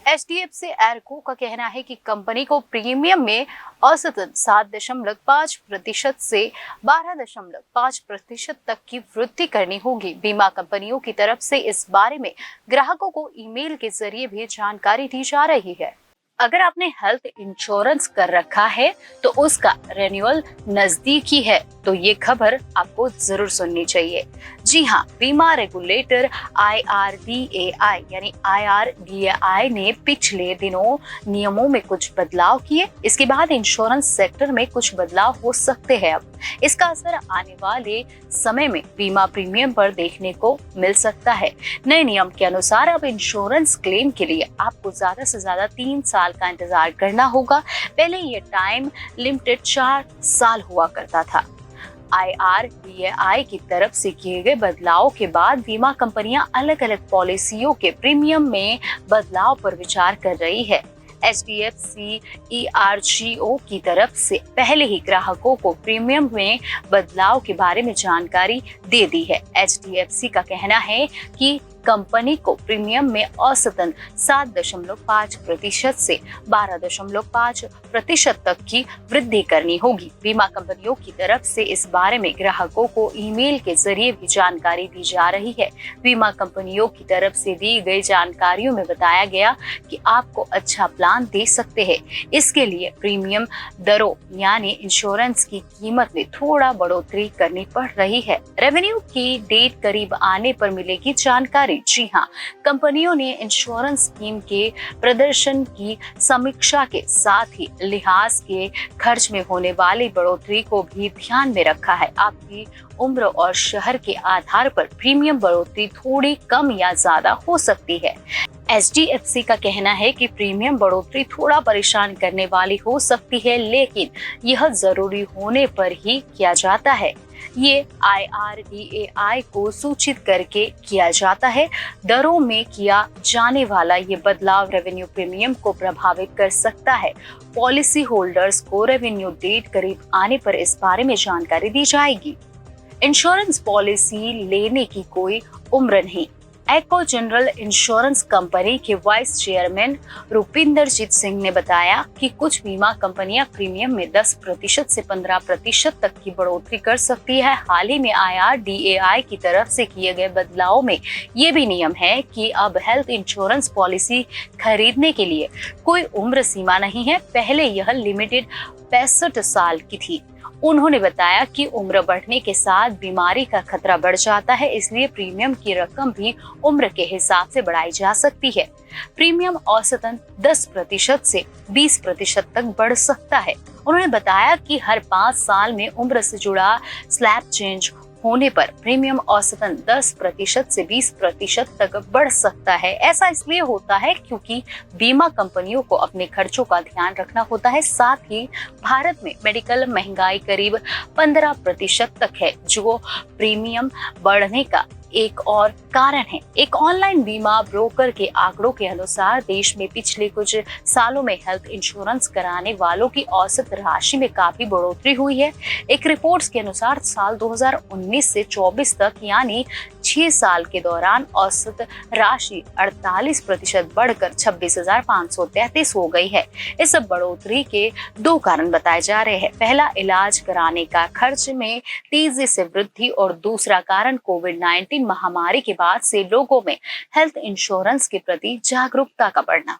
HDFC एर्को का कहना है कि कंपनी को प्रीमियम में औसतन 7.5% से 12.5% तक की वृद्धि करनी होगी। बीमा कंपनियों की तरफ से इस बारे में ग्राहकों को ईमेल के जरिए भी जानकारी दी जा रही है। अगर आपने हेल्थ इंश्योरेंस कर रखा है तो उसका रेन्यूअल नजदीक ही है, तो ये खबर आपको जरूर सुननी चाहिए। जी हाँ, बीमा रेगुलेटर IRDAI ने पिछले दिनों नियमों में कुछ बदलाव किए। इसके बाद इंश्योरेंस सेक्टर में कुछ बदलाव हो सकते हैं। अब इसका असर आने वाले समय में बीमा प्रीमियम पर देखने को मिल सकता है। नए नियम के अनुसार अब इंश्योरेंस क्लेम के लिए आपको ज्यादा से ज्यादा 3 साल का इंतजार करना होगा। पहले ये टाइम लिमिटेड 4 साल हुआ करता था। IRDAI की तरफ से किए गए बदलाव के बाद बीमा कंपनियां अलग अलग पॉलिसियों के प्रीमियम में बदलाव पर विचार कर रही है। HDFC ERGO की तरफ से पहले ही ग्राहकों को प्रीमियम में बदलाव के बारे में जानकारी दे दी है। HDFC का कहना है कि कंपनी को प्रीमियम में औसतन 7.5% से 12.5% तक की वृद्धि करनी होगी। बीमा कंपनियों की तरफ से इस बारे में ग्राहकों को ईमेल के जरिए भी जानकारी दी जा रही है। बीमा कंपनियों की तरफ से दी गई जानकारियों में बताया गया कि आपको अच्छा प्लान दे सकते हैं। इसके लिए प्रीमियम दरों यानी इंश्योरेंस की कीमत में थोड़ा बढ़ोतरी करनी पड़ रही है। रेवेन्यू की डेट करीब आने पर मिलेगी जानकारी। जी हाँ, कंपनियों ने इंश्योरेंस स्कीम के प्रदर्शन की समीक्षा के साथ ही लिहाज के खर्च में होने वाली बढ़ोतरी को भी ध्यान में रखा है। आपकी उम्र और शहर के आधार पर प्रीमियम बढ़ोतरी थोड़ी कम या ज्यादा हो सकती है। HDFC का कहना है कि प्रीमियम बढ़ोतरी थोड़ा परेशान करने वाली हो सकती है, लेकिन यह जरूरी होने पर ही किया जाता है। ये IRDAI को सूचित करके किया जाता है। दरों में किया जाने वाला ये बदलाव रेवेन्यू प्रीमियम को प्रभावित कर सकता है। पॉलिसी होल्डर्स को रेवेन्यू डेट करीब आने पर इस बारे में जानकारी दी जाएगी। इंश्योरेंस पॉलिसी लेने की कोई उम्र नहीं। एर्को जनरल इंश्योरेंस कंपनी के वाइस चेयरमैन रुपिंदरजीत सिंह ने बताया कि कुछ बीमा कंपनियां प्रीमियम में 10% से 15% तक की बढ़ोतरी कर सकती है। हाल ही में IRDAI की तरफ से किए गए बदलाव में ये भी नियम है कि अब हेल्थ इंश्योरेंस पॉलिसी खरीदने के लिए कोई उम्र सीमा नहीं है। पहले यह लिमिटेड 65 साल की थी। उन्होंने बताया कि उम्र बढ़ने के साथ बीमारी का खतरा बढ़ जाता है, इसलिए प्रीमियम की रकम भी उम्र के हिसाब से बढ़ाई जा सकती है। प्रीमियम औसतन 10% से 20% तक बढ़ सकता है। उन्होंने बताया कि हर 5 साल में उम्र से जुड़ा स्लैब चेंज होने पर प्रीमियम औसतन 10% से 20% तक बढ़ सकता है। ऐसा इसलिए होता है क्योंकि बीमा कंपनियों को अपने खर्चों का ध्यान रखना होता है। साथ ही भारत में मेडिकल महंगाई करीब 15% तक है, जो प्रीमियम बढ़ने का एक और कारण है। एक ऑनलाइन बीमा ब्रोकर के आंकड़ों के अनुसार देश में पिछले कुछ सालों में हेल्थ इंश्योरेंस कराने वालों की औसत राशि में काफी बढ़ोतरी हुई है। एक रिपोर्ट के अनुसार साल 2019 से 24 तक यानी 6 साल के दौरान औसत राशि 48% बढ़कर 26,533 हो गई है। इस बढ़ोतरी के 2 कारण बताए जा रहे हैं। पहला, इलाज कराने का खर्च में तेजी से वृद्धि और दूसरा कारण कोविड-19 महामारी के बाद से लोगों में हेल्थ इंश्योरेंस के प्रति जागरूकता का बढ़ना।